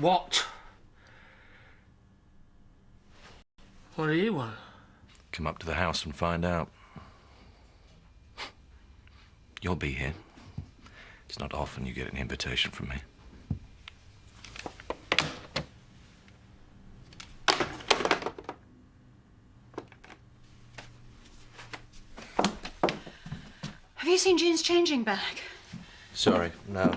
What? What do you want? Come up to the house and find out. You'll be here. It's not often you get an invitation from me. Have you seen Jean's changing bag? Sorry, no.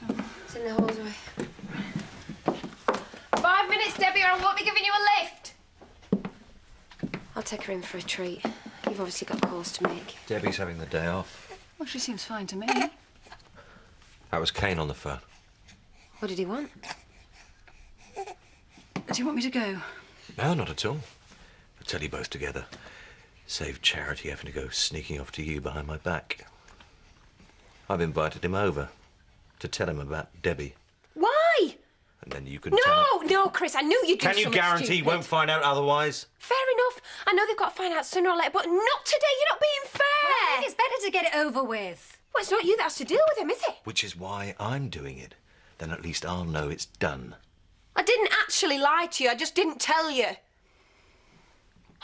Oh, it's in the hallway. 5 minutes, Debbie, or I won't be giving you a lift. I'll take her in for a treat. You've obviously got calls to make. Debbie's having the day off. Well, she seems fine to me. That was Kane on the phone. What did he want? Do you want me to go? No, not at all. I'll tell you both together. Save Charity having to go sneaking off to you behind my back. I've invited him over to tell him about Debbie. Why? And then you can tell him... No, Chris, I knew you'd do Can you something guarantee he stupid. won't find out otherwise? Fair enough. I know they've got to find out sooner or later, but not today. You're not being fair. Well, I think it's better to get it over with. Well, it's not you that has to deal with him, is it? Which is why I'm doing it. Then at least I'll know it's done. I didn't actually lie to you. I just didn't tell you.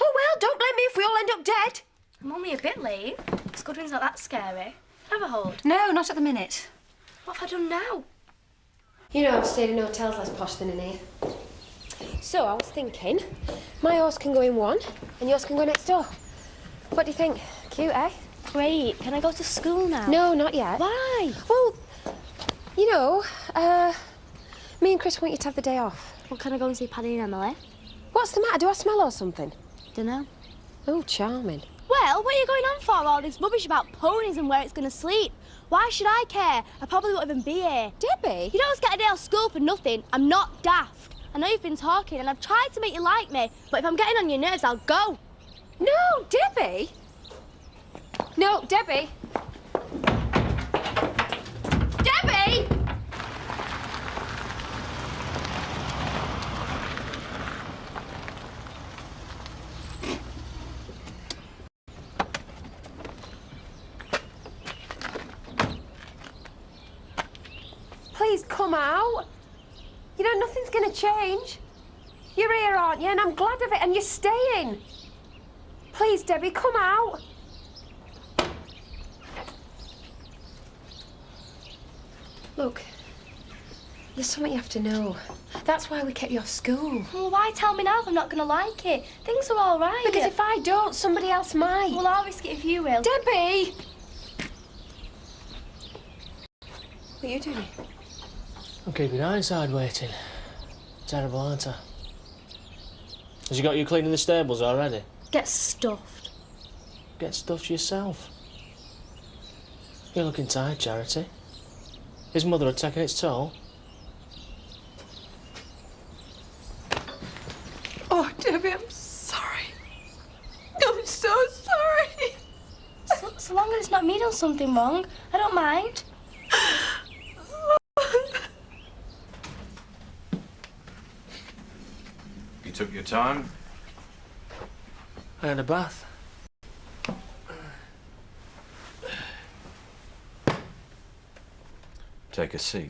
Oh, well, don't blame me if we all end up dead. I'm only a bit late. Scudding's not that scary. Have a hold. No, not at the minute. What have I done now? You know, I've stayed in hotels less posh than in here. So I was thinking, my horse can go in one and yours can go next door. What do you think? Cute, eh? Great. Can I go to school now? No, not yet. Why? Well, you know, me and Chris want you to have the day off. Well, can I go and see Paddy and Emily? What's the matter? Do I smell or something? Dunno. Oh, charming. Well, what are you going on for? All this rubbish about ponies and where it's going to sleep. Why should I care? I probably won't even be here. Debbie? You don't get a day off school for nothing. I'm not daft. I know you've been talking and I've tried to make you like me, but if I'm getting on your nerves, I'll go. No, Debbie. No, Debbie. Debbie! Please come out. You know, nothing's going to change. You're here, aren't you? And I'm glad of it, and you're staying. Please, Debbie, come out. Look, there's something you have to know. That's why we kept you off school. Well, why tell me now if I'm not going to like it? Things are all right. Because if I don't, somebody else might. Well, I'll risk it if you will. Debbie! What are you doing? I'm keeping Ironside waiting. Terrible, aren't I? Has you got you cleaning the stables already? Get stuffed. Get stuffed yourself. You're looking tired, Charity. His mother had taken its toll. Oh, Debbie, I'm sorry. I'm so sorry. So long as it's not me done something wrong, I don't mind. You took your time? I had a bath. Take a seat.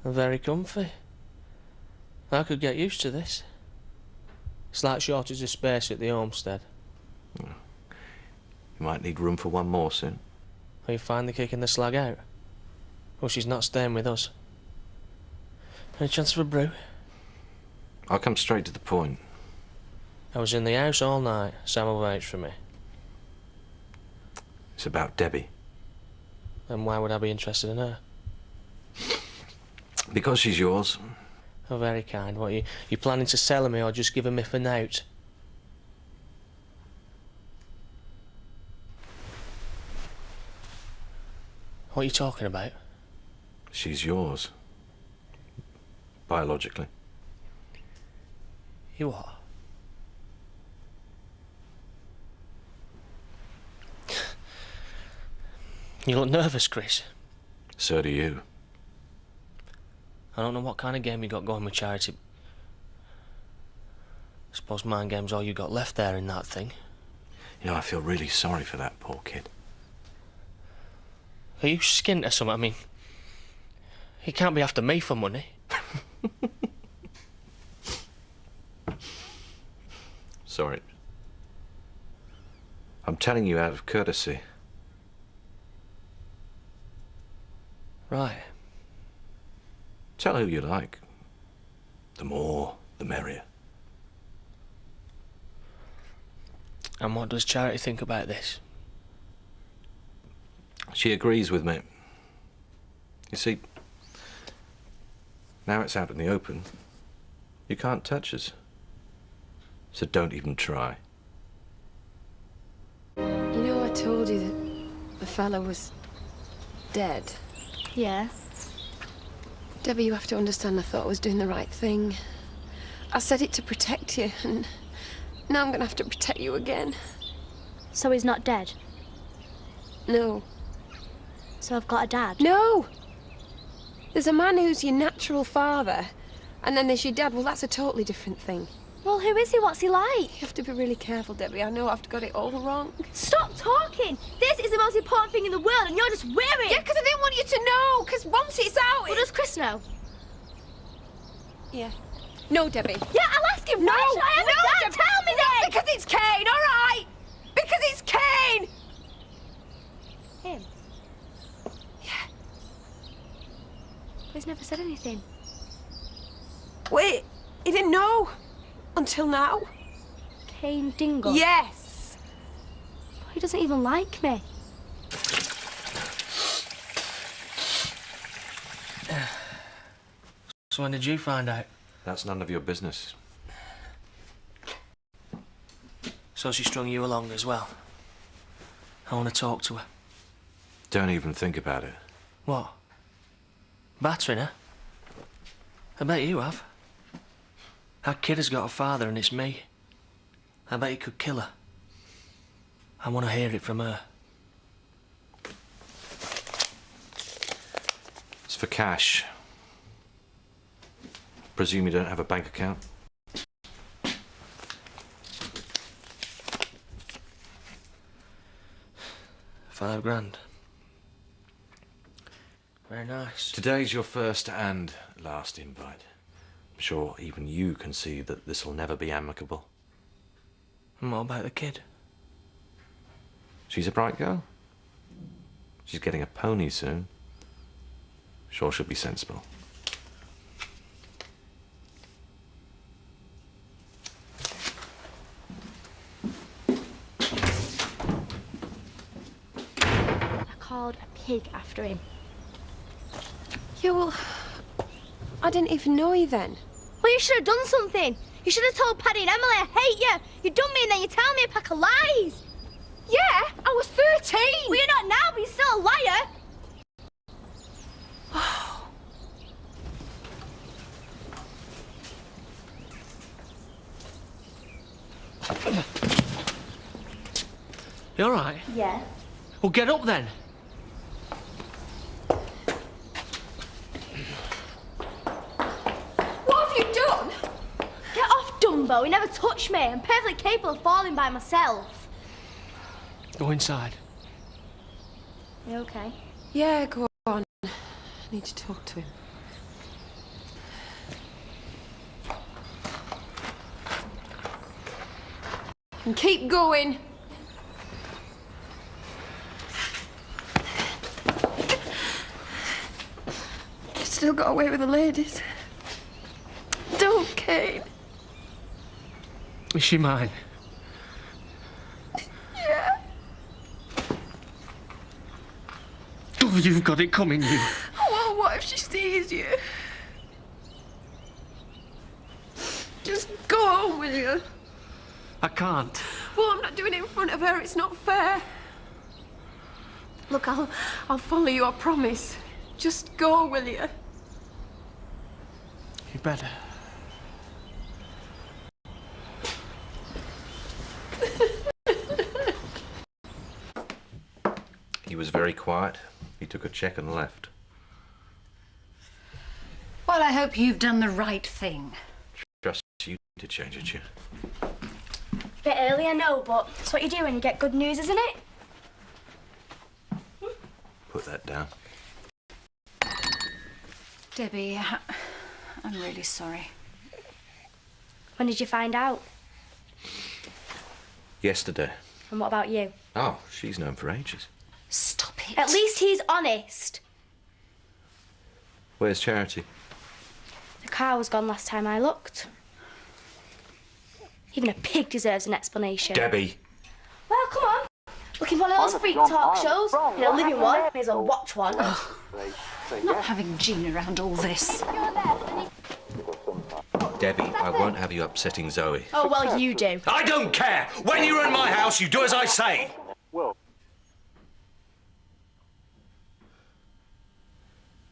I'm very comfy. I could get used to this. It's like shortage of space at the homestead. You might need room for one more soon. Are you finally kicking the slag out? Well, she's not staying with us. Any chance of a brew? I'll come straight to the point. I was in the house all night. Sam will vouch for me. It's about Debbie. Then why would I be interested in her? Because she's yours. Oh, very kind. What, you planning to sell me or just give me for nout? What are you talking about? She's yours. Biologically. You what? You look nervous, Chris. So do you. I don't know what kind of game you got going with Charity. I suppose mind game's all you got left there in that thing. You know, I feel really sorry for that poor kid. Are you skint or something? I mean, he can't be after me for money. saw it. I'm telling you out of courtesy. Right. Tell who you like. The more, the merrier. And what does Charity think about this? She agrees with me. You see, now it's out in the open. You can't touch us. So don't even try. You know, I told you that the fella was dead. Yeah. Debbie, you have to understand I thought I was doing the right thing. I said it to protect you, and now I'm gonna have to protect you again. So he's not dead? No. So I've got a dad? No! There's a man who's your natural father, and then there's your dad. Well, that's a totally different thing. Well, who is he? What's he like? You have to be really careful, Debbie. I know I've got it all wrong. Stop talking! This is the most important thing in the world, and you're just wearing. Yeah, because I didn't want you to know, because once it's out... Well, does Chris know? Yeah. No, Debbie. Yeah, I'll ask him. No! Why should I have a dad? Debbie. Tell me then! Because it's Kane, all right? Because it's Kane! Him? Yeah. He's never said anything. Wait, he didn't know until now. Kane Dingle? Yes. He doesn't even like me. So when did you find out? That's none of your business. So she strung you along as well? I want to talk to her. Don't even think about it. What? Battering her? I bet you have. That kid has got a father and it's me. I bet he could kill her. I want to hear it from her. It's for cash. Presume you don't have a bank account? £5,000. Very nice. Today's your first and last invite. I'm sure even you can see that this will never be amicable. And what about the kid? She's a bright girl. She's getting a pony soon. Sure she'll be sensible. I called a pig after him. Yeah, well, I didn't even know you then. Well, you should have done something. You should have told Paddy and Emily I hate you. You done me and then you tell me a pack of lies. Yeah, I was 13. Well, you're not now, but you're still a liar. You all right? Yeah. Well, get up then. What have you done? Get off, Dumbo. He never touched me. I'm perfectly capable of falling by myself. Go inside. You okay? Yeah, go on. I need to talk to him. And keep going. You still got away with the ladies. Don't, Kane. Is she mine? Yeah. Oh, you've got it coming, you. Well, what if she sees you? Just go home, will you? I can't. Well, I'm not doing it in front of her. It's not fair. Look, I'll follow you, I promise. Just go, will you? You better. He was very quiet. He took a cheque and left. Well, I hope you've done the right thing. Trust you to change a tune. Bit early, I know, but it's what you do when you get good news, isn't it? Put that down. Debbie, I'm really sorry. When did you find out? Yesterday. And what about you? Oh, she's known for ages. Stop it. At least he's honest. Where's Charity? The car was gone last time I looked. Even a pig deserves an explanation. Debbie! Well, come on. Looking for one of those freak talk shows? In a living one, may as well watch one. Not having Jean around all this. Debbie, I won't have you upsetting Zoe. Oh, well, you do. I don't care! When you're in my house, you do as I say!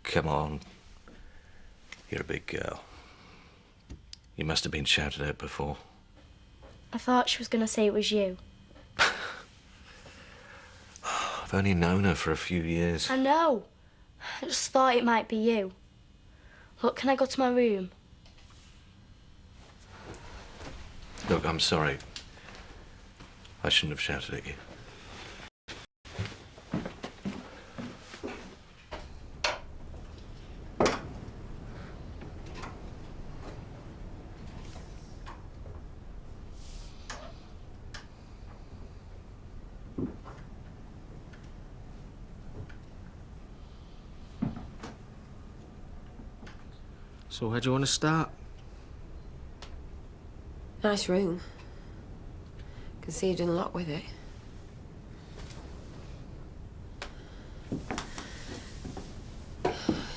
Come on. You're a big girl. You must have been shouted at before. I thought she was going to say it was you. I've only known her for a few years. I know. I just thought it might be you. Look, can I go to my room? Look, I'm sorry. I shouldn't have shouted at you. So where do you want to start? Nice room. Can see you've done a lot with it.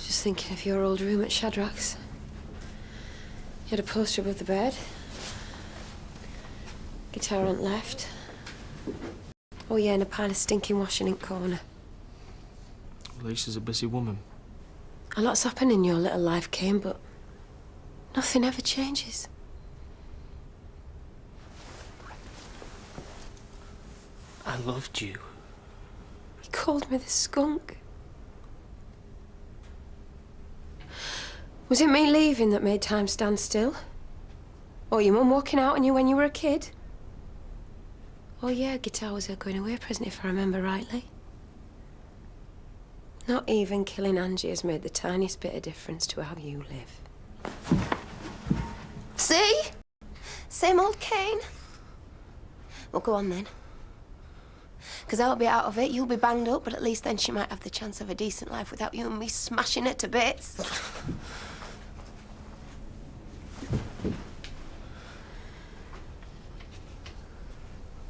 Just thinking of your old room at Shadrack's. You had a poster above the bed. Guitar on left. Oh yeah, and a pile of stinking washing in corner. Lisa's a busy woman. A lot's happened in your little life, Kane, but nothing ever changes. I loved you. He called me the skunk. Was it me leaving that made time stand still? Or your mum walking out on you when you were a kid? Oh yeah, guitar was her going away present, if I remember rightly. Not even killing Angie has made the tiniest bit of difference to how you live. See? Same old Kane. Well, go on then. Because I'll be out of it, you'll be banged up, but at least then she might have the chance of a decent life without you and me smashing it to bits.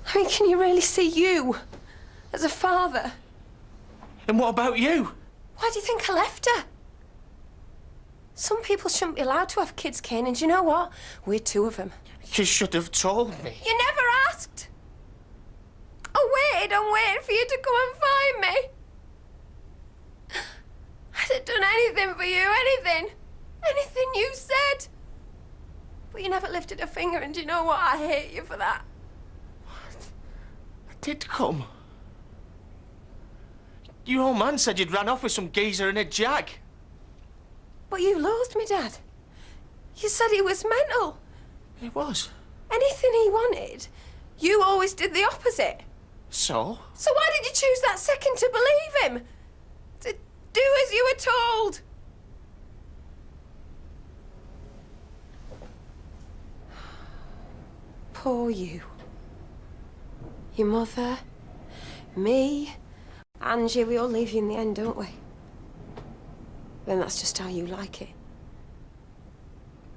I mean, can you really see you as a father? And what about you? Why do you think I left her? Some people shouldn't be allowed to have kids, Kane, and do you know what? We're two of them. You should have told me. You never asked. I waited and waited for you to come and find me. I'd have done anything for you, anything. Anything you said. But you never lifted a finger, and do you know what? I hate you for that. I did come. Your old man said you'd ran off with some geezer and a jag. But you loathed me, Dad. You said he was mental. It was. Anything he wanted, you always did the opposite. So? So why did you choose that second to believe him? To do as you were told? Poor you. Your mother, me, Angie, we all leave you in the end, don't we? Then that's just how you like it.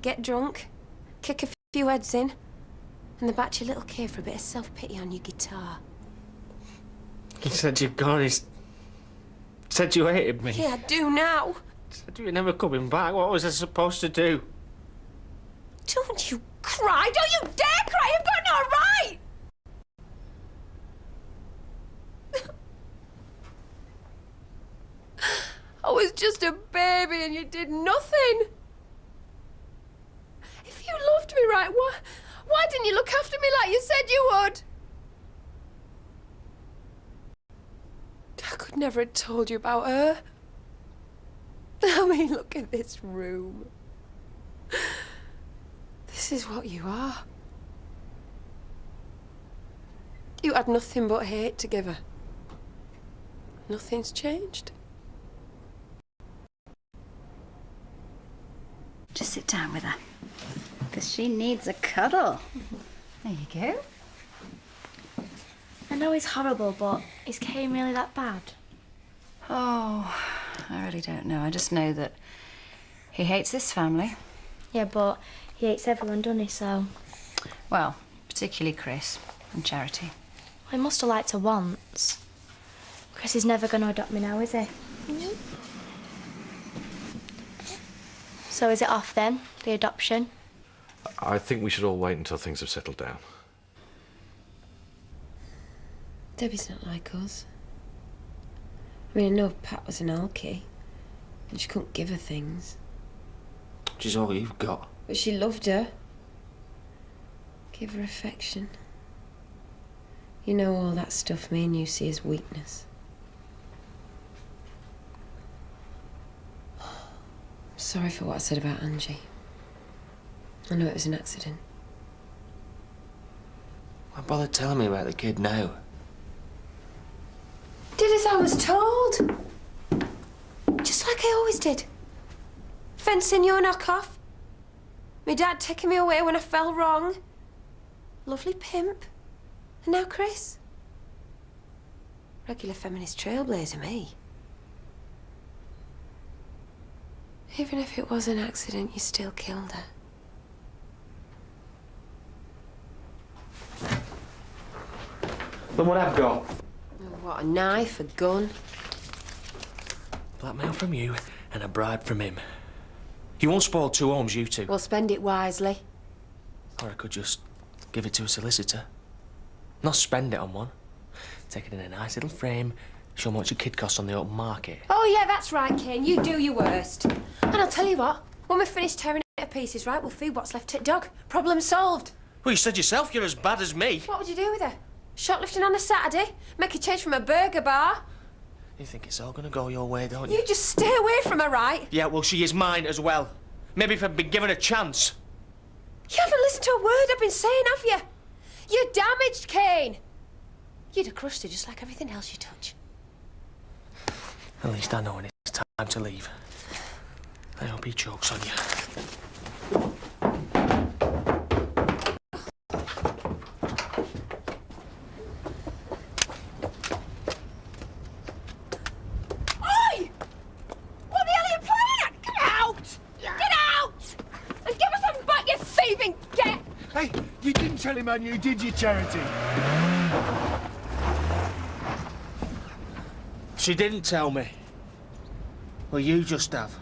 Get drunk, kick a few heads in, and then back to your little cave for a bit of self-pity on your guitar. He said you'd gone. He said you hated me. Yeah, I do now. Said you were never coming back. What was I supposed to do? Don't you cry. Don't you dare cry. You've got no right. I was just a baby and you did nothing. If you loved me right, why didn't you look after me like you said you would? I could never have told you about her. I mean, look at this room. This is what you are. You had nothing but hate to give her. Nothing's changed. Just sit down with her. Because she needs a cuddle. There you go. know he's horrible, but is Kane really that bad? Oh, I really don't know. I just know that he hates this family. Yeah, but he hates everyone, doesn't he, so... Well, particularly Chris and Charity. Well, he must have liked her once. Chris is never going to adopt me now, is he? So is it off then, the adoption? I think we should all wait until things have settled down. Debbie's not like us. I mean, I know Pat was an alky, and she couldn't give her things. She's all you've got. But she loved her. Give her affection. You know, all that stuff me and you see as weakness. I'm sorry for what I said about Angie. I know it was an accident. Why bother telling me about the kid now? Did as I was told. Just like I always did. Fencing your knock off. My dad taking me away when I fell wrong. Lovely pimp. And now Chris. Regular feminist trailblazer, me. Even if it was an accident, you still killed her. Then what I've got? Oh, what, a knife, a gun? Blackmail from you and a bribe from him. You won't spoil two homes, you two. Well, spend it wisely. Or I could just give it to a solicitor. Not spend it on one. Take it in a nice little frame, show 'em what your kid costs on the open market. Oh, yeah, that's right, Kane. You do your worst. And I'll tell you what, when we finish tearing it to pieces, right, we'll feed what's left to the dog. Problem solved. Well, you said yourself you're as bad as me. What would you do with her? Shoplifting on a Saturday? Make a change from a burger bar? You think it's all gonna go your way, don't you? You just stay away from her, right? Yeah, well, she is mine as well. Maybe if I'd been given a chance. You haven't listened to a word I've been saying, have you? You're damaged, Kane. You'd have crushed her just like everything else you touch. At least I know when it's time to leave. I hope he chokes on you. Oi! What the hell are you playing at? Get out! Get out! And give us some back, you thieving get! Hey, you didn't tell him I knew, did you, Charity? She didn't tell me. Well, you just have.